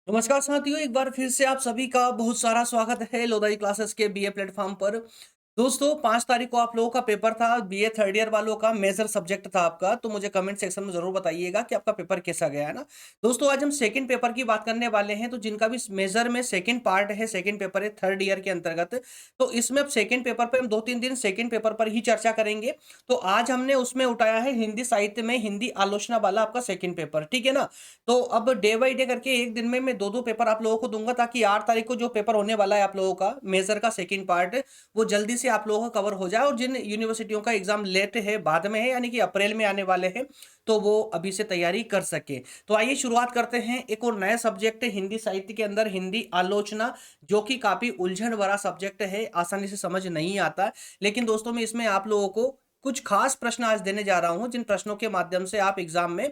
नमस्कार साथियों, एक बार फिर से आप सभी का बहुत सारा स्वागत है लोधाई क्लासेस के बीए प्लेटफॉर्म पर। दोस्तों, 5 तारीख को आप लोगों का पेपर था, बीए थर्ड ईयर वालों का मेजर सब्जेक्ट था आपका। तो मुझे कमेंट सेक्शन में ज़रूर बताइएगा कि आपका पेपर कैसा गया है ना। दोस्तों, आज हम सेकंड पेपर की बात करने वाले हैं, तो जिनका भी मेजर में सेकंड पार्ट है, सेकंड पेपर है थर्ड ईयर के अंतर्गत। तो इसमें अब सेकंड पेपर पे हम 2-3 दिन सेकंड पेपर पर ही चर्चा करेंगे। तो आज हमने उसमें उठाया है हिंदी साहित्य में हिंदी आलोचना वाला आपका सेकंड पेपर, ठीक है ना? तो अब डे बाय डे करके एक दिन में मैं 2-2 पेपर आप लोगों को दूँगा, ताकि 8 तारीख को जो पेपर होने वाला है आप लोगों का मेजर का सेकंड पार्ट, वो जल्दी से आप लोगों का कवर हो जाए। और जिन यूनिवर्सिटियों का एग्ज़ाम लेट है, बाद में है, यानी कि अप्रैल में आने वाले हैं, तो वो अभी से तैयारी कर सकें। तो आइए शुरुआत करते हैं। एक और नया सब्जेक्ट है हिंदी साहित्य के अंदर हिंदी आलोचना, जो कि काफ़ी उलझन भरा सब्जेक्ट है, आसानी से समझ नहीं आता। लेकिन दोस्तों, मैं इसमें आप लोगों को कुछ खास प्रश्न आज देने जा रहा हूँ, जिन प्रश्नों के माध्यम से आप एग्ज़ाम में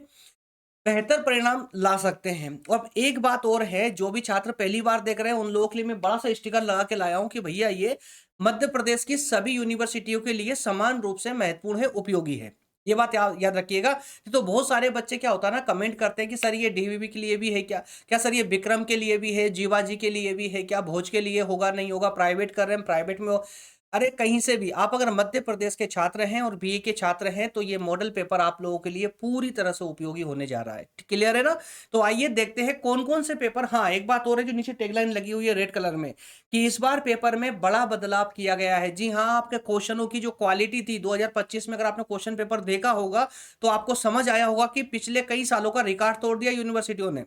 बेहतर परिणाम ला सकते हैं। और अब एक बात और है, जो भी छात्र पहली बार देख रहे हैं उन लोगों के लिए मैं बड़ा सा स्टिकर लगा के लाया हूँ कि भैया ये मध्य प्रदेश की सभी यूनिवर्सिटियों के लिए समान रूप से महत्वपूर्ण है, उपयोगी है। ये बात याद रखिएगा। तो बहुत सारे बच्चे क्या होता है ना, कमेंट करते हैं कि सर ये डीवीवी के लिए भी है क्या? क्या सर ये विक्रम के लिए भी है, जीवाजी के लिए भी है क्या? भोज के लिए होगा, नहीं होगा? प्राइवेट कर रहे हैं, प्राइवेट में हो। अरे कहीं से भी आप अगर मध्य प्रदेश के छात्र हैं और बीए के छात्र हैं, तो ये मॉडल पेपर आप लोगों के लिए पूरी तरह से उपयोगी होने जा रहा है। क्लियर है ना? तो आइए देखते हैं कौन-कौन से पेपर। हाँ, एक बात और है, जो नीचे टैगलाइन लगी हुई है रेड कलर में, कि इस बार पेपर में बड़ा बदलाव किया गया है। जी हाँ, आपके क्वेश्चनों की जो क्वालिटी थी 2025 में, अगर आपने क्वेश्चन पेपर देखा होगा, तो आपको समझ आया होगा कि पिछले कई सालों का रिकॉर्ड तोड़ दिया यूनिवर्सिटियों ने।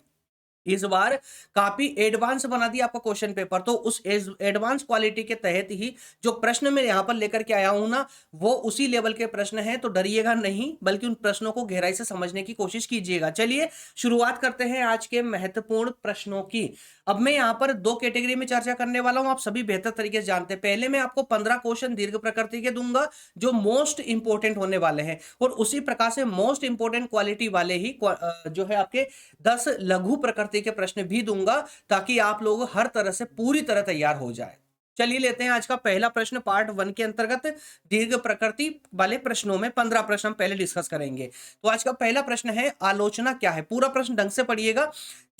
इस बार काफ़ी एडवांस बना दिया आपका क्वेश्चन पेपर। तो उस एडवांस क्वालिटी के तहत ही जो प्रश्न मैं यहाँ पर लेकर के आया हूँ ना, वो उसी लेवल के प्रश्न हैं। तो डरिएगा नहीं, बल्कि उन प्रश्नों को गहराई से समझने की कोशिश कीजिएगा। चलिए शुरुआत करते हैं आज के महत्वपूर्ण प्रश्नों की। अब मैं यहाँ पर 2 कैटेगरी में चर्चा करने वाला हूँ, आप सभी बेहतर तरीके से जानते हैं। पहले मैं आपको 15 क्वेश्चन दीर्घ प्रकृति के दूँगा, जो मोस्ट इम्पोर्टेंट होने वाले हैं। और उसी प्रकार से मोस्ट इम्पोर्टेंट क्वालिटी वाले ही जो है आपके 10 लघु प्रकृति के प्रश्न भी दूँगा, ताकि आप लोग हर तरह से पूरी तरह तैयार हो जाएँ। चलिए लेते हैं आज का पहला प्रश्न पार्ट 1 के अंतर्गत दीर्घ प्रकृति वाले प्रश्नों में 15 प्रश्न हम पहले डिस्कस करेंगे। तो आज का पहला प्रश्न है, आलोचना क्या है? पूरा प्रश्न ढंग से पढ़िएगा।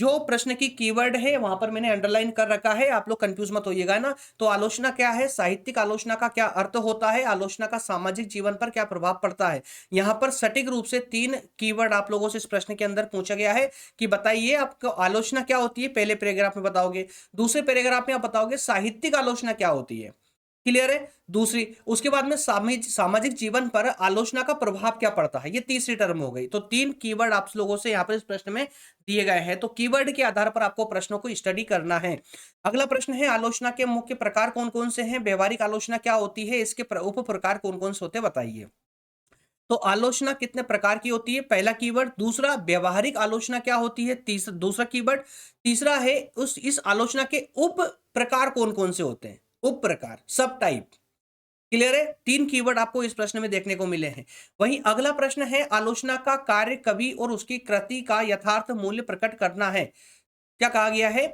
जो प्रश्न की कीवर्ड है वहाँ पर मैंने अंडरलाइन कर रखा है, आप लोग कंफ्यूज मत होइएगा, है ना? तो आलोचना क्या है? साहित्यिक आलोचना का क्या अर्थ होता है? आलोचना का सामाजिक जीवन पर क्या प्रभाव पड़ता है? यहाँ पर सटीक रूप से 3 कीवर्ड आप लोगों से इस प्रश्न के अंदर पूछा गया है कि बताइए आपको आलोचना क्या होती है? पहले पैराग्राफ में बताओगे। दूसरे पैराग्राफ में आप बताओगे साहित्यिक आलोचना क्या होती है। क्लियर है? दूसरी, उसके बाद में सामाजिक जीवन पर आलोचना का प्रभाव क्या पड़ता है? ये तीसरी टर्म हो गई। तो 3 कीवर्ड आप लोगों से यहाँ पर इस प्रश्न में दिए गए हैं। तो कीवर्ड के आधार पर आपको प्रश्नों को स्टडी करना है। अगला प्रश्न है, आलोचना के मुख्य प्रकार कौन-कौन से हैं? व्यावहारिक आलोचना क्या होती है? इसके उप प्रकार कौन-कौन से होते हैं, बताइए। तो आलोचना कितने प्रकार की होती है? पहला कीवर्ड। दूसरा, व्यावहारिक आलोचना क्या होती है? दूसरा कीवर्ड। तीसरा है, उस इस आलोचना के उप प्रकार कौन-कौन से होते हैं? उप प्रकार, सब टाइप। क्लियर है? 3 कीवर्ड आपको इस प्रश्न में देखने को मिले हैं। वहीं अगला प्रश्न है, आलोचना का कार्य कवि और उसकी कृति का यथार्थ मूल्य प्रकट करना है। क्या कहा गया है?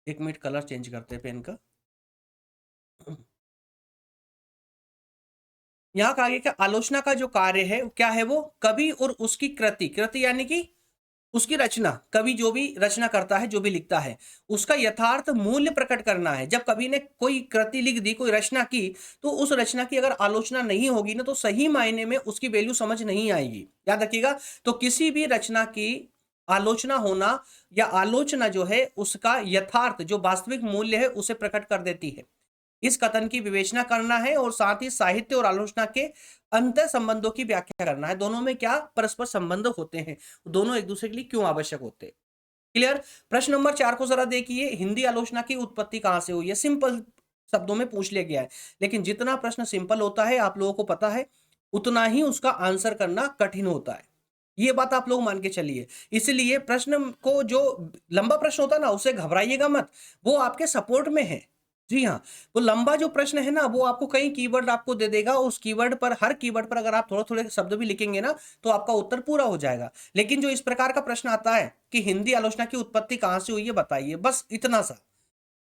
1 मिनट, कलर चेंज करते हैं पेन का। यहाँ कहा गया कि आलोचना का जो कार्य है क्या है? वो कवि और उसकी कृति, कृति यानी कि उसकी रचना, कवि जो भी रचना करता है, जो भी लिखता है, उसका यथार्थ मूल्य प्रकट करना है। जब कवि ने कोई कृति लिख दी, कोई रचना की, तो उस रचना की अगर आलोचना नहीं होगी ना, तो सही मायने में उसकी वैल्यू समझ नहीं आएगी। याद रखिएगा। तो किसी भी रचना की आलोचना होना या आलोचना जो है, उसका यथार्थ जो वास्तविक मूल्य है, उसे प्रकट कर देती है। इस कथन की विवेचना करना है और साथ ही साहित्य और आलोचना के अंतर संबंधों की व्याख्या करना है। दोनों में क्या परस्पर संबंध होते हैं, दोनों एक दूसरे के लिए क्यों आवश्यक होते हैं। क्लियर? प्रश्न नंबर 4 को जरा देखिए, हिंदी आलोचना की उत्पत्ति कहां से हुई है? सिंपल शब्दों में पूछ लिया गया है। लेकिन जितना प्रश्न सिंपल होता है, आप लोगों को पता है, उतना ही उसका आंसर करना कठिन होता है। ये बात आप लोग मान के चलिए। इसलिए प्रश्न को, जो लंबा प्रश्न होता है ना, उससे घबराइएगा मत। वो आपके सपोर्ट में है। जी हाँ, वो लंबा जो प्रश्न है ना, वो आपको कई कीवर्ड आपको दे देगा। उस कीवर्ड पर, हर कीवर्ड पर अगर आप थोड़े-थोड़े शब्द भी लिखेंगे ना, तो आपका उत्तर पूरा हो जाएगा। लेकिन जो इस प्रकार का प्रश्न आता है कि हिंदी आलोचना की उत्पत्ति कहाँ से हुई है, बताइए, बस इतना सा।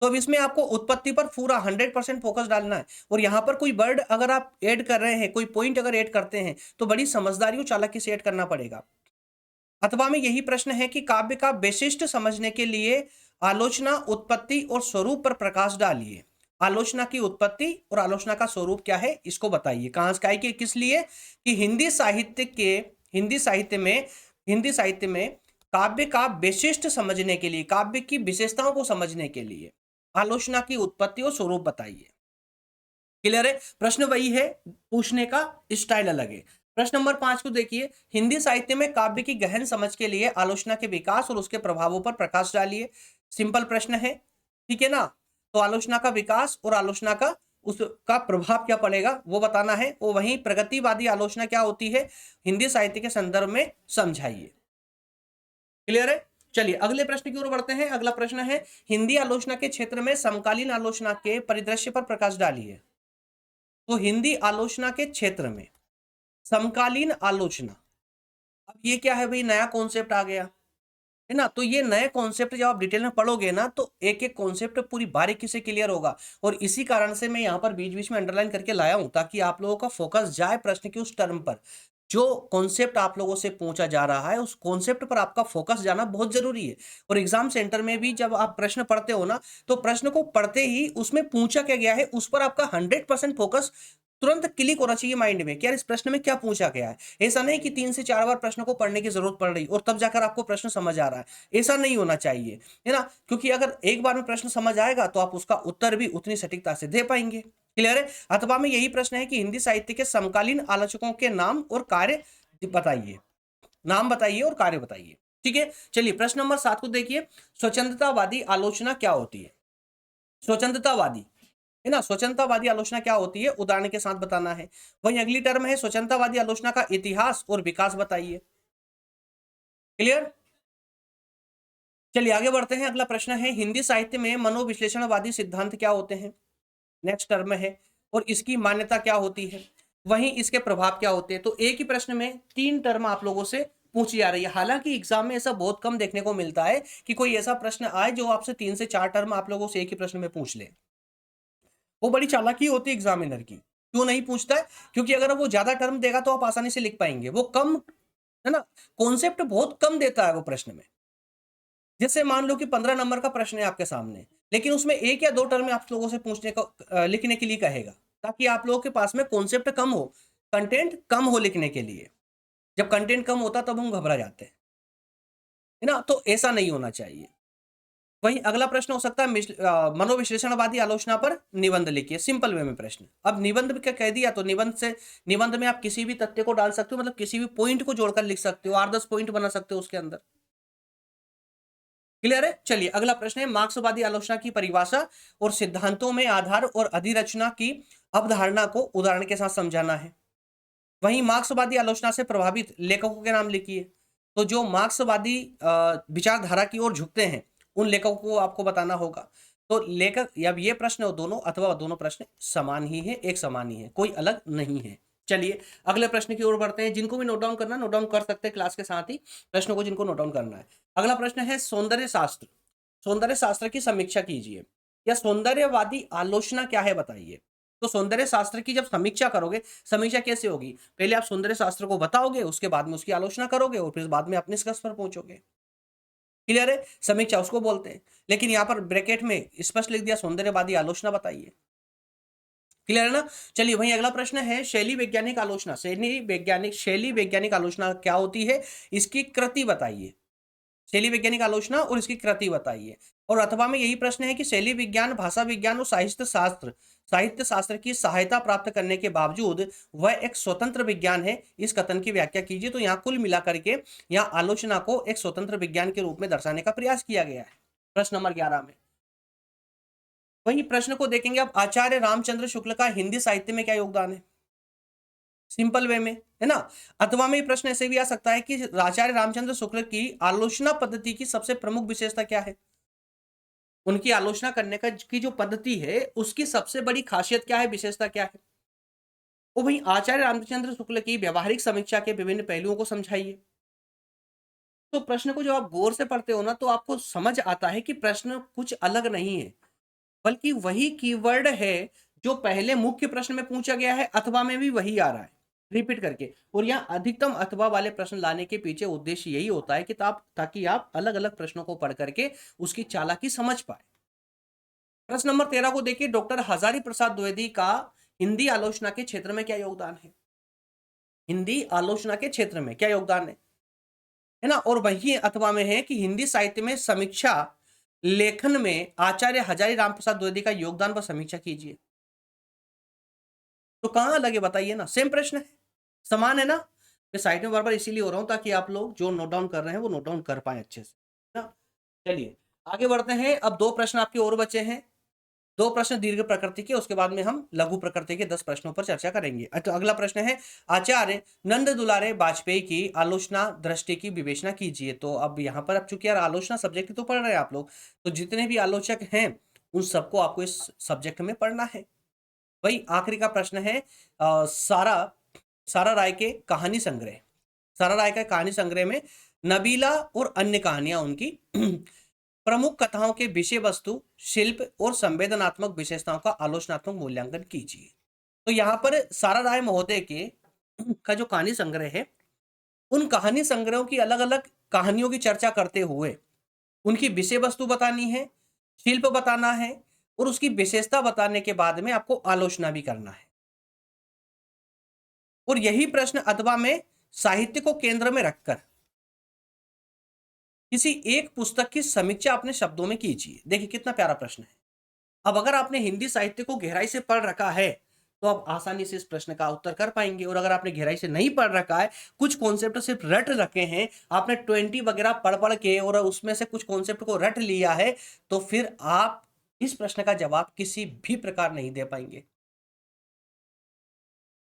तो अब इसमें आपको उत्पत्ति पर पूरा 100% फोकस डालना है। और यहाँ पर कोई वर्ड अगर आप ऐड कर रहे हैं, कोई पॉइंट अगर ऐड करते हैं, तो बड़ी समझदारी और चालाकी से ऐड करना पड़ेगा। अथवा में यही प्रश्न है कि काव्य का विशिष्ट समझने के लिए आलोचना, उत्पत्ति और स्वरूप पर प्रकाश डालिए। आलोचना की उत्पत्ति और आलोचना का स्वरूप क्या है, इसको बताइए। कहां से, कि किस लिए, कि हिंदी साहित्य में काव्य का विशिष्ट समझने के लिए, काव्य की विशेषताओं को समझने के लिए आलोचना की उत्पत्ति और स्वरूप बताइए। क्लियर है? प्रश्न वही है, पूछने का स्टाइल अलग है। प्रश्न नंबर 5 को देखिए, हिंदी साहित्य में काव्य की गहन समझ के लिए आलोचना के विकास और उसके प्रभावों पर प्रकाश डालिए। सिंपल प्रश्न है, ठीक है ना? तो आलोचना का विकास और आलोचना का उसका प्रभाव क्या पड़ेगा वो बताना है। और वहीं प्रगतिवादी आलोचना क्या होती है, हिंदी साहित्य के संदर्भ में समझाइए। क्लियर है? चलिए अगले प्रश्न की ओर बढ़ते हैं। अगला प्रश्न है, हिंदी आलोचना के क्षेत्र में समकालीन आलोचना के परिदृश्य पर प्रकाश डालिए। तो हिंदी आलोचना के क्षेत्र में समकालीन आलोचना, अब ये क्या है भाई, नया कॉन्सेप्ट आ गया है ना। तो ये नए कॉन्सेप्ट जब आप डिटेल में पढ़ोगे ना, तो एक एक कॉन्सेप्ट पूरी बारीकी से क्लियर होगा। और इसी कारण से मैं यहाँ पर बीच बीच में अंडरलाइन करके लाया हूं, ताकि आप लोगों का फोकस जाए प्रश्न के उस टर्म पर। जो कॉन्सेप्ट आप लोगों से पूछा जा रहा है, उस कॉन्सेप्ट पर आपका फोकस जाना बहुत जरूरी है। और एग्जाम सेंटर में भी जब आप प्रश्न पढ़ते हो ना, तो प्रश्न को पढ़ते ही उसमें पूछा क्या गया है उस पर आपका 100% फोकस तुरंत क्लिक होना चाहिए माइंड में कि यार इस प्रश्न में क्या पूछा गया है। ऐसा नहीं कि 3 से 4 बार प्रश्न को पढ़ने की जरूरत पड़ रही और तब जाकर आपको प्रश्न समझ आ रहा है। ऐसा नहीं होना चाहिए, है ना। क्योंकि अगर एक बार में प्रश्न समझ आएगा तो आप उसका उत्तर भी उतनी सटीकता से दे पाएंगे। क्लियर है? अथवा में यही प्रश्न है कि हिंदी साहित्य के समकालीन आलोचकों के नाम और कार्य बताइए। नाम बताइए और कार्य बताइए। ठीक है, चलिए प्रश्न नंबर 7 को देखिए, स्वतंत्रतावादी आलोचना क्या होती है। स्वतंत्रतावादी, है ना, स्वतंत्रतावादी आलोचना क्या होती है, उदाहरण के साथ बताना है। वहीं अगली टर्म है, स्वतंत्रतावादी आलोचना का इतिहास और विकास बताइए। क्लियर? चलिए आगे बढ़ते हैं। अगला प्रश्न है, हिंदी साहित्य में मनोविश्लेषणवादी सिद्धांत क्या होते हैं। नेक्स्ट टर्म है, और इसकी मान्यता क्या होती है, वहीं इसके प्रभाव क्या होते हैं। तो एक ही प्रश्न में 3 टर्म आप लोगों से पूछी जा रही है। हालांकि एग्जाम में ऐसा बहुत कम देखने को मिलता है कि कोई ऐसा प्रश्न आए जो आपसे 3 से 4 टर्म आप लोगों से एक ही प्रश्न में पूछ ले। वो बड़ी चालाकी होती है एग्जामिनर की। क्यों नहीं पूछता है? क्योंकि अगर वो ज्यादा टर्म देगा तो आप आसानी से लिख पाएंगे। वो कम, है ना, कॉन्सेप्ट बहुत कम देता है वो प्रश्न में। जैसे मान लो कि 15 नंबर का प्रश्न है आपके सामने, लेकिन उसमें 1 या 2 टर्म में आप लोगों से पूछने को लिखने के लिए कहेगा, ताकि आप लोगों के पास में कॉन्सेप्ट कम हो, कंटेंट कम हो लिखने के लिए। जब कंटेंट कम होता तब हम घबरा जाते हैं, है ना। तो ऐसा नहीं होना चाहिए। वहीं अगला प्रश्न हो सकता है, मनोविश्लेषणवादी आलोचना पर निबंध लिखिए। सिंपल वे में प्रश्न। अब निबंध क्या कह दिया, तो निबंध में आप किसी भी तथ्य को डाल सकते हो, मतलब किसी भी पॉइंट को जोड़कर लिख सकते हो, 8-10 पॉइंट बना सकते हो उसके अंदर। क्लियर है? चलिए अगला प्रश्न है, मार्क्सवादी आलोचना की परिभाषा और सिद्धांतों में आधार और अधिरचना की अवधारणा को उदाहरण के साथ समझाना है। वहीं मार्क्सवादी आलोचना से प्रभावित लेखकों के नाम लिखिए। तो जो मार्क्सवादी विचारधारा की ओर झुकते हैं, उन लेखकों को आपको बताना होगा। तो लेखक, अब ये प्रश्न दोनों अथवा दोनों प्रश्न समान ही है, एक समान ही है, कोई अलग नहीं है। चलिए अगले प्रश्न की ओर बढ़ते हैं। जिनको भी नोट डाउन करना, नोट डाउन कर सकते हैं क्लास के साथ ही प्रश्नों को, जिनको नोट डाउन करना है। अगला प्रश्न है, सौंदर्य शास्त्र। सौंदर्य शास्त्र की समीक्षा कीजिए, या सौंदर्यवादी आलोचना क्या है बताइए। तो सौंदर्य शास्त्र की जब समीक्षा करोगे, समीक्षा कैसे होगी, पहले आप सौंदर्य शास्त्र को बताओगे, उसके बाद में उसकी आलोचना करोगे, और फिर बाद में आप निष्कर्ष पर पहुंचोगे। क्लियर है? समीक्षा उसको बोलते हैं। लेकिन यहां पर ब्रैकेट में स्पष्ट लिख दिया, सौंदर्यवादी आलोचना बताइए। क्लियर है ना? चलिए वहीं अगला प्रश्न है, शैली वैज्ञानिक आलोचना। शैली वैज्ञानिक आलोचना क्या होती है, इसकी कृति बताइए। शैली वैज्ञानिक आलोचना और इसकी कृति बताइए। और अथवा में यही प्रश्न है कि शैली विज्ञान, भाषा विज्ञान और साहित्य शास्त्र की सहायता प्राप्त करने के बावजूद वह एक स्वतंत्र विज्ञान है, इस कथन की व्याख्या कीजिए। तो यहाँ कुल मिलाकर के यहाँ आलोचना को एक स्वतंत्र विज्ञान के रूप में दर्शाने का प्रयास किया गया है, प्रश्न नंबर 11 में। वही प्रश्न को देखेंगे अब, आचार्य रामचंद्र शुक्ल का हिंदी साहित्य में क्या योगदान है। सिंपल वे में, है ना। अथवा में प्रश्न ऐसे भी आ सकता है कि आचार्य रामचंद्र शुक्ल की आलोचना पद्धति की सबसे प्रमुख विशेषता क्या है। उनकी आलोचना करने का की जो पद्धति है, उसकी सबसे बड़ी खासियत क्या है, विशेषता क्या है। वो वही आचार्य रामचंद्र शुक्ल की व्यवहारिक समीक्षा के विभिन्न पहलुओं को समझाइए। तो प्रश्न को जब आप गौर से पढ़ते हो ना, तो आपको समझ आता है कि प्रश्न कुछ अलग नहीं है, बल्कि वही कीवर्ड है जो पहले मुख्य प्रश्न में पूछा गया है, अथवा में भी वही आ रहा है। रिपीट करके। और यहाँ अधिकतम अथवा वाले प्रश्न लाने के पीछे उद्देश्य यही होता है कि ताकि आप अलग अलग प्रश्नों को पढ़ करके उसकी चालाकी समझ पाए। प्रश्न नंबर 13 को देखिए, डॉक्टर हजारी प्रसाद द्विवेदी का हिंदी आलोचना के क्षेत्र में क्या योगदान है? हिंदी आलोचना के क्षेत्र में क्या योगदान है ना? और वही अथवा में है कि हिंदी साहित्य में समीक्षा लेखन में आचार्य हजारी राम प्रसाद द्विवेदी का योगदान पर समीक्षा कीजिए। तो कहां अलग है बताइए ना, सेम प्रश्न है, समान है ना। मैं साइड में बार बार इसीलिए हो रहा हूं ताकि आप लोग जो नोट डाउन कर रहे हैं वो नोट डाउन कर पाए अच्छे से ना। चलिए आगे बढ़ते हैं। अब दो प्रश्न आपके और बचे हैं, दो प्रश्न दीर्घ प्रकृति के, उसके बाद में हम लघु प्रकृति के 10 प्रश्नों पर चर्चा करेंगे। तो अगला प्रश्न है, आचार्य नंद दुलारे वाजपेयी की आलोचना दृष्टि की विवेचना कीजिए। तो अब यहाँ पर अब चूंकि यार आलोचना सब्जेक्ट तो पढ़ रहे हैं आप लोग, तो जितने भी आलोचक हैं उन सबको आपको इस सब्जेक्ट में पढ़ना है। वही आखिरी का प्रश्न है, सारा राय के कहानी संग्रह, सारा राय का कहानी संग्रह में नबीला और अन्य कहानियां उनकी प्रमुख कथाओं के विषय वस्तु, शिल्प और संवेदनात्मक विशेषताओं का आलोचनात्मक मूल्यांकन कीजिए। तो यहाँ पर सारा राय महोदय के का जो कहानी संग्रह है, उन कहानी संग्रहों की अलग अलग कहानियों की चर्चा करते हुए उनकी विषय वस्तु बतानी है, शिल्प बताना है और उसकी विशेषता बताने के बाद में आपको आलोचना भी करना है। और यही प्रश्न अथवा में साहित्य को केंद्र में रखकर किसी एक पुस्तक की समीक्षा अपने शब्दों में कीजिए। देखिए कितना प्यारा प्रश्न है। अब अगर आपने हिंदी साहित्य को गहराई से पढ़ रखा है तो आप आसानी से इस प्रश्न का उत्तर कर पाएंगे, और अगर आपने गहराई से नहीं पढ़ रखा है, कुछ कॉन्सेप्ट सिर्फ रट रखे हैं, आपने 20 वगैरह पढ़ पढ़ के और उसमें से कुछ कॉन्सेप्ट को रट लिया है, तो फिर आप इस प्रश्न का जवाब किसी भी प्रकार नहीं दे पाएंगे।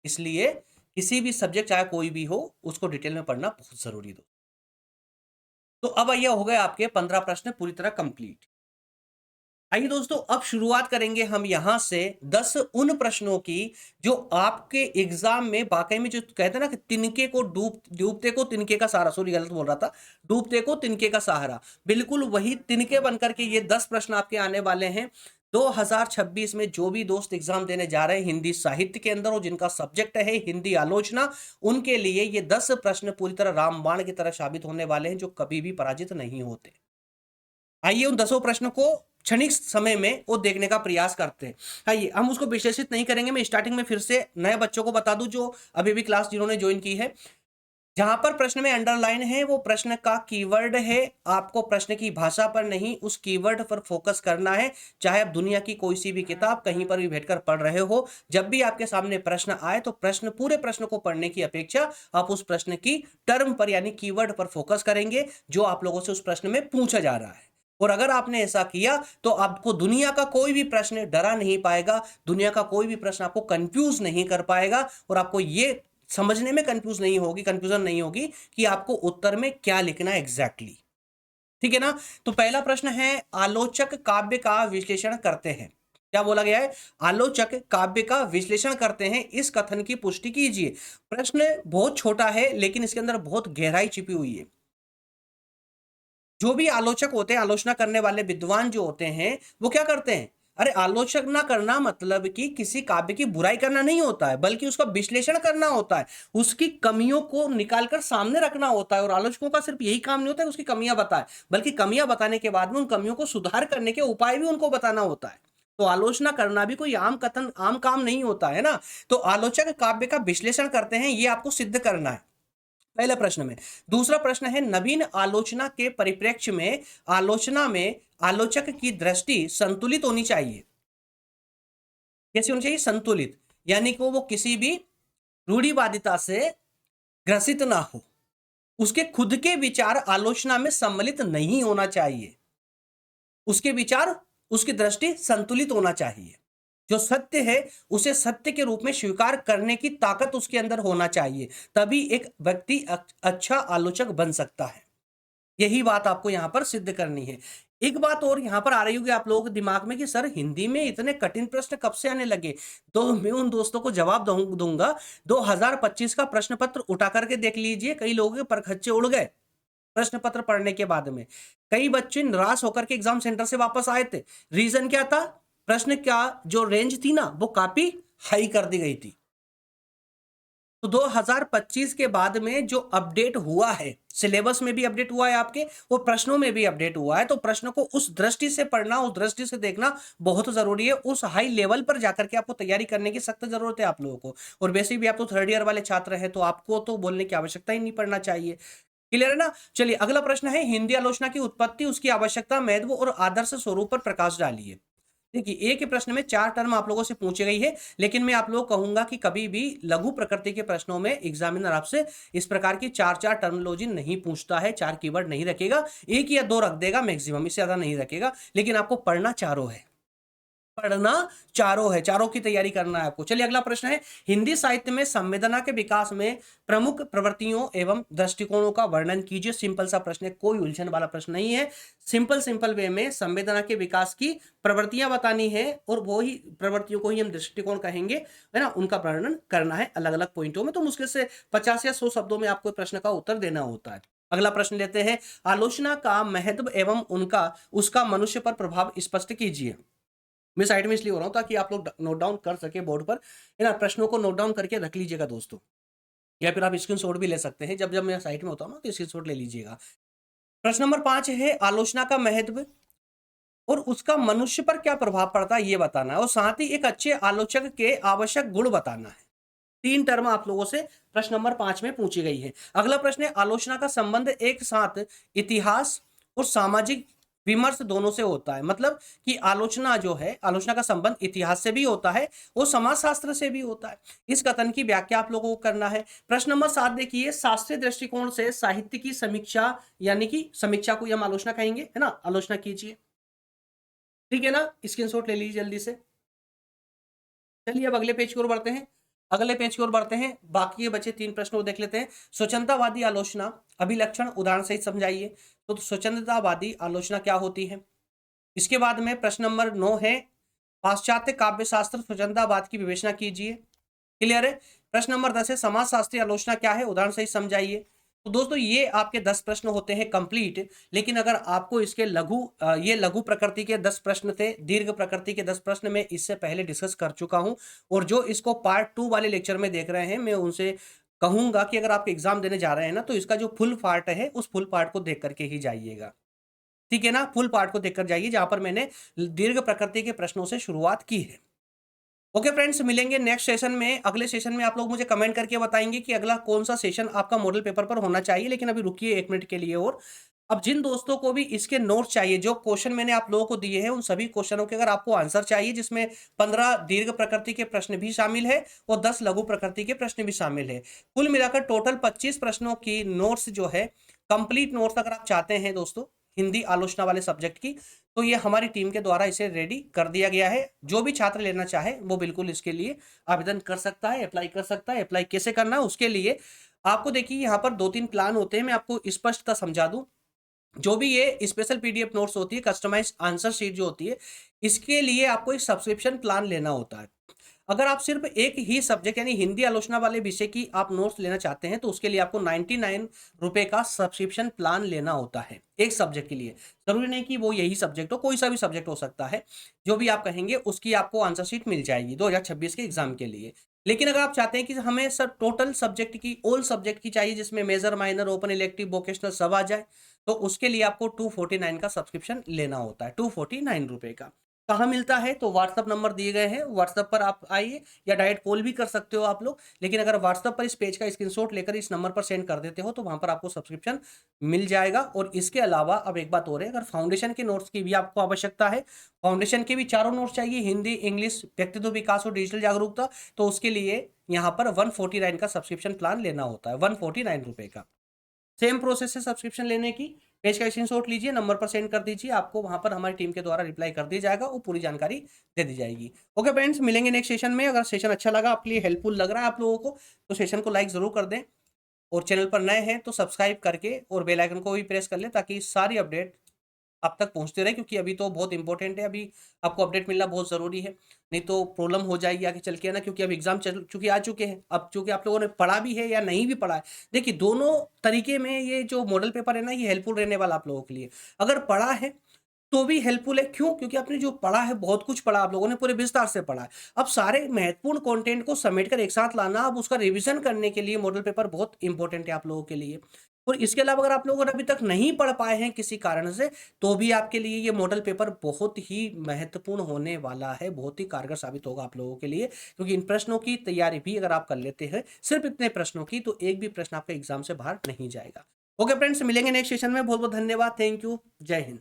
इसलिए किसी भी सब्जेक्ट चाहे कोई भी हो, उसको डिटेल में पढ़ना बहुत जरूरी दो। तो अब ये हो गए आपके 15 प्रश्न पूरी तरह कंप्लीट। आइए दोस्तों, अब शुरुआत करेंगे हम यहां से 10 उन प्रश्नों की जो आपके एग्जाम में वाकई में, जो कहते हैं ना कि तिनके को डूबते को तिनके का सहारा, सॉरी गलत बोल रहा था, डूबते को तिनके का सहारा, बिल्कुल वही तिनके बनकर के ये 10 प्रश्न आपके आने वाले हैं 2026 में। जो भी दोस्त एग्जाम देने जा रहे हैं हिंदी साहित्य के अंदर और जिनका सब्जेक्ट है हिंदी आलोचना, उनके लिए ये 10 प्रश्न पूरी तरह रामबाण की तरह साबित होने वाले हैं, जो कभी भी पराजित नहीं होते। आइए उन 10 प्रश्नों को क्षणिक समय में वो देखने का प्रयास करते हैं। आइए हम उसको विश्लेषित नहीं करेंगे, मैं स्टार्टिंग में फिर से नए बच्चों को बता दूं जो अभी भी क्लास जिन्होंने ज्वाइन की है। जहां पर प्रश्न में अंडरलाइन है वो प्रश्न का कीवर्ड है, आपको प्रश्न की भाषा पर नहीं उस कीवर्ड पर फोकस करना है। चाहे आप दुनिया की कोई सी भी किताब कहीं पर भी बैठकर पढ़ रहे हो, जब भी आपके सामने प्रश्न आए तो पूरे प्रश्न को पढ़ने की अपेक्षा आप उस प्रश्न की टर्म पर यानी कीवर्ड पर फोकस करेंगे जो आप लोगों से उस प्रश्न में पूछा जा रहा है। और अगर आपने ऐसा किया तो आपको दुनिया का कोई भी प्रश्न डरा नहीं पाएगा, दुनिया का कोई भी प्रश्न आपको कंफ्यूज नहीं कर पाएगा, और आपको ये समझने में कंफ्यूजन नहीं होगी कि आपको उत्तर में क्या लिखना है एग्जैक्टली। ठीक है ना। तो पहला प्रश्न है, आलोचक काव्य का विश्लेषण करते हैं। क्या बोला गया है? आलोचक काव्य का विश्लेषण करते हैं, इस कथन की पुष्टि कीजिए। प्रश्न बहुत छोटा है लेकिन इसके अंदर बहुत गहराई छिपी हुई है। जो भी आलोचक होते हैं, आलोचना करने वाले विद्वान जो होते हैं, वो क्या करते हैं? अरे आलोचना करना मतलब कि किसी काव्य की बुराई करना नहीं होता है, बल्कि उसका विश्लेषण करना होता है, उसकी कमियों को निकालकर सामने रखना होता है। और आलोचकों का सिर्फ यही काम नहीं होता है उसकी कमियां बताए, बल्कि कमियां बताने के बाद में उन कमियों को सुधार करने के उपाय भी उनको बताना होता है। तो आलोचना करना भी कोई आम काम नहीं होता है ना। तो आलोचक काव्य का विश्लेषण करते हैं, ये आपको सिद्ध करना है पहले प्रश्न में। दूसरा प्रश्न है, नवीन आलोचना के परिप्रेक्ष्य में आलोचना में आलोचक की दृष्टि संतुलित होनी चाहिए। कैसी होनी चाहिए? संतुलित, यानी कि वो किसी भी रूढ़िवादिता से ग्रसित ना हो, उसके खुद के विचार आलोचना में सम्मिलित नहीं होना चाहिए, उसके विचार उसकी दृष्टि संतुलित होना चाहिए। जो सत्य है उसे सत्य के रूप में स्वीकार करने की ताकत उसके अंदर होना चाहिए, तभी एक व्यक्ति अच्छा आलोचक बन सकता है। यही बात आपको यहां पर सिद्ध करनी है। एक बात और यहां पर आ रही होगी आप लोगों के दिमाग में कि सर हिंदी में इतने कठिन प्रश्न कब से आने लगे? तो मैं उन दोस्तों को जवाब दूंगा, 2025 का प्रश्न पत्र उठा करके देख लीजिए, कई लोगों के परखच्चे उड़ गए प्रश्न पत्र पढ़ने के बाद में। कई बच्चे निराश होकर के एग्जाम सेंटर से वापस आए थे। रीजन क्या था? प्रश्न का जो रेंज थी ना वो काफी हाई कर दी गई थी। तो 2025 के बाद में जो अपडेट हुआ है, सिलेबस में भी अपडेट हुआ है आपके, और प्रश्नों में भी अपडेट हुआ है, तो प्रश्नों को उस दृष्टि से पढ़ना, उस दृष्टि से देखना बहुत जरूरी है। उस हाई लेवल पर जाकर के आपको तैयारी करने की सख्त जरूरत है आप लोगों को। और वैसे भी आप तो थर्ड ईयर वाले छात्र हैं, तो आपको तो बोलने की आवश्यकता ही नहीं पड़ना चाहिए। क्लियर है ना? चलिए अगला प्रश्न है, हिंदी आलोचना की उत्पत्ति, उसकी आवश्यकता, महत्व और आदर्श स्वरूप पर प्रकाश डालिए। देखिए, एक ही प्रश्न में 4 टर्म आप लोगों से पूछी गई है, लेकिन मैं आप लोगों को कहूंगा कि कभी भी लघु प्रकृति के प्रश्नों में एग्जामिनर आपसे इस प्रकार की 4-4 टर्मिनोलॉजी नहीं पूछता है, 4 कीवर्ड नहीं रखेगा, 1 या 2 रख देगा मैक्सिमम, इससे ज्यादा नहीं रखेगा। लेकिन आपको पढ़ना चारों है, पढ़ना चारों है, चारों की तैयारी करना है आपको। चलिए अगला प्रश्न है, हिंदी साहित्य में संवेदना के विकास में प्रमुख प्रवृत्तियों एवं दृष्टिकोणों का वर्णन कीजिए। सिंपल सा प्रश्न है, कोई उलझन वाला प्रश्न नहीं है। सिंपल वे में संवेदना के विकास की प्रवृत्तियां बतानी है, और वो ही प्रवृत्तियों को ही हम दृष्टिकोण कहेंगे, है ना, उनका वर्णन करना है अलग अलग पॉइंटों में। तो मुश्किल से 50 या 100 शब्दों में आपको प्रश्न का उत्तर देना होता है। अगला प्रश्न लेते हैं, आलोचना का महत्व एवं उसका मनुष्य पर प्रभाव स्पष्ट कीजिए। मैं साइड में इसलिए हो रहा हूं ताकि आप लोग नोट डाउन कर सके बोर्ड पर, है ना। प्रश्नों को नोट डाउन करके रख लीजिएगा दोस्तों, या फिर आप स्क्रीनशॉट भी ले सकते हैं। जब जब मैं साइड में होता हूं ना, तो स्क्रीनशॉट ले लीजिएगा। प्रश्न नंबर 5 है, आलोचना का महत्व और उसका मनुष्य पर क्या प्रभाव पड़ता है ये बताना है, और साथ ही एक अच्छे आलोचक के आवश्यक गुण बताना है। 3 टर्म आप लोगों से प्रश्न नंबर 5 में पूछी गई है। अगला प्रश्न है, आलोचना का संबंध एक साथ इतिहास और सामाजिक विमर्श दोनों से होता है। मतलब कि आलोचना जो है, आलोचना का संबंध इतिहास से भी होता है और समाजशास्त्र से भी होता है। इस कथन की व्याख्या आप लोगों को करना है। प्रश्न नंबर 7 देखिए, शास्त्रीय दृष्टिकोण से साहित्य की समीक्षा, यानी कि समीक्षा को हम आलोचना कहेंगे, है ना, आलोचना कीजिए। ठीक है ना, स्क्रीनशॉट ले लीजिए जल्दी से। चलिए अब अगले पेज की ओर बढ़ते हैं, अगले पेज की ओर बढ़ते हैं। बाकी के बचे 3 प्रश्नों को देख लेते हैं। स्वच्छंदतावादी आलोचना, अभिलक्षण उदाहरण सहित समझाइए। तो स्वच्छंदतावादी आलोचना क्या होती है? इसके बाद में प्रश्न नंबर 9 है, पाश्चात्य काव्य शास्त्र स्वच्छंदतावाद की विवेचना कीजिए। क्लियर है? प्रश्न नंबर 10 है, समाज शास्त्रीय आलोचना क्या है, उदाहरण सहित समझाइए। तो दोस्तों ये आपके 10 प्रश्न होते हैं कंप्लीट। लेकिन अगर आपको इसके ये लघु प्रकृति के 10 प्रश्न थे, दीर्घ प्रकृति के 10 प्रश्न मैं इससे पहले डिस्कस कर चुका हूं। और जो इसको पार्ट 2 वाले लेक्चर में देख रहे हैं, मैं उनसे कहूंगा कि अगर आप एग्जाम देने जा रहे हैं ना, तो इसका जो फुल पार्ट है, उस फुल पार्ट को देख करके ही जाइएगा। ठीक है ना, फुल पार्ट को देखकर जाइए, जहां पर मैंने दीर्घ प्रकृति के प्रश्नों से शुरुआत की है। ओके फ्रेंड्स, मिलेंगे नेक्स्ट सेशन में। अगले सेशन में आप लोग मुझे कमेंट करके बताएंगे कि अगला कौन सा सेशन आपका मॉडल पेपर पर होना चाहिए। लेकिन अभी रुकिए 1 मिनट के लिए। और अब जिन दोस्तों को भी इसके नोट्स चाहिए, जो क्वेश्चन मैंने आप लोगों को दिए हैं, उन सभी क्वेश्चनों के अगर आपको आंसर चाहिए, जिसमें 15 दीर्घ प्रकृति के प्रश्न भी शामिल है और 10 लघु प्रकृति के प्रश्न भी शामिल है, कुल मिलाकर टोटल 25 प्रश्नों की नोट्स जो है, कंप्लीट नोट्स अगर आप चाहते हैं दोस्तों हिंदी आलोचना वाले सब्जेक्ट की, तो ये हमारी टीम के द्वारा इसे रेडी कर दिया गया है। जो भी छात्र लेना चाहे वो बिल्कुल इसके लिए आवेदन कर सकता है, अप्लाई कर सकता है। अप्लाई कैसे करना है उसके लिए आपको देखिए यहाँ पर 2-3 प्लान होते हैं, मैं आपको स्पष्टता समझा दूं। जो भी ये स्पेशल पीडीएफ नोट्स होती है, कस्टमाइज आंसर शीट जो होती है, इसके लिए आपको एक सब्सक्रिप्शन प्लान लेना होता है। अगर आप सिर्फ एक ही सब्जेक्ट यानी हिंदी आलोचना वाले विषय की आप नोट्स लेना चाहते हैं, तो उसके लिए आपको 99 रुपए का सब्सक्रिप्शन प्लान लेना होता है एक सब्जेक्ट के लिए। जरूरी नहीं कि वो यही सब्जेक्ट हो, कोई सा भी सब्जेक्ट हो सकता है। जो भी आप कहेंगे उसकी आपको आंसर शीट मिल जाएगी 2026 के एग्जाम के लिए। लेकिन अगर आप चाहते हैं कि हमें सर टोटल सब्जेक्ट की, ऑल सब्जेक्ट की चाहिए, जिसमें major, minor, open, elective, vocational सब आ जाए, तो उसके लिए आपको 249 का सब्सक्रिप्शन लेना होता है, 249 रुपए का। कहाँ मिलता है? तो व्हाट्सअप नंबर दिए गए हैं, व्हाट्सअप पर आप आइए, या डायरेक्ट कॉल भी कर सकते हो आप लोग। लेकिन अगर व्हाट्सअप पर इस पेज का स्क्रीनशॉट लेकर इस नंबर पर सेंड कर देते हो, तो वहां पर आपको सब्सक्रिप्शन मिल जाएगा। और इसके अलावा अब एक बात और है, अगर फाउंडेशन के नोट्स की भी आपको आवश्यकता है, फाउंडेशन के भी चारों नोट्स चाहिए, हिंदी, इंग्लिश, व्यक्तित्व विकास और डिजिटल जागरूकता, तो उसके लिए यहाँ पर 149 का सब्सक्रिप्शन प्लान लेना होता है, 149 रुपए का। सेम प्रोसेस है सब्सक्रिप्शन लेने की। पेज का स्क्रीनशॉट लीजिए, नंबर पर सेंड कर दीजिए, आपको वहां पर हमारी टीम के द्वारा रिप्लाई कर दिया जाएगा और पूरी जानकारी दे दी जाएगी। ओके फ्रेंड्स, मिलेंगे नेक्स्ट सेशन में। अगर सेशन अच्छा लगा, आपके लिए हेल्पफुल लग रहा है आप लोगों को, तो सेशन को लाइक जरूर कर दें। और चैनल पर नए हैं तो सब्सक्राइब करके और बेल आइकन को भी प्रेस कर लें, ताकि सारी अपडेट आप तक पहुंचते रहे। क्योंकि अभी तो बहुत इंपॉर्टेंट है, अभी आपको अपडेट मिलना बहुत ज़रूरी है, नहीं तो प्रॉब्लम हो जाएगी आगे चल के, है ना। क्योंकि अब एग्जाम चल चुके आ चुके हैं, अब चूंकि आप लोगों ने पढ़ा भी है या नहीं भी पढ़ा है, देखिए दोनों तरीके में ये जो मॉडल पेपर है ना, ये हेल्पफुल रहने वाला आप लोगों के लिए। अगर पढ़ा है तो भी हेल्पफुल है। क्यों? क्योंकि आपने जो पढ़ा है, बहुत कुछ पढ़ा, आप लोगों ने पूरे विस्तार से पढ़ा है। अब सारे महत्वपूर्ण कंटेंट को समेट कर एक साथ लाना, अब उसका रिवीजन करने के लिए मॉडल पेपर बहुत इंपॉर्टेंट है आप लोगों के लिए। और इसके अलावा अगर आप लोग अभी तक नहीं पढ़ पाए हैं किसी कारण से, तो भी आपके लिए ये मॉडल पेपर बहुत ही महत्वपूर्ण होने वाला है, बहुत ही कारगर साबित होगा आप लोगों के लिए। क्योंकि इन प्रश्नों की तैयारी भी अगर आप कर लेते हैं, सिर्फ इतने प्रश्नों की, तो एक भी प्रश्न आपका एग्जाम से बाहर नहीं जाएगा। ओके फ्रेंड्स, मिलेंगे नेक्स्ट सेशन में। बहुत बहुत धन्यवाद। Thank you. जय हिंद।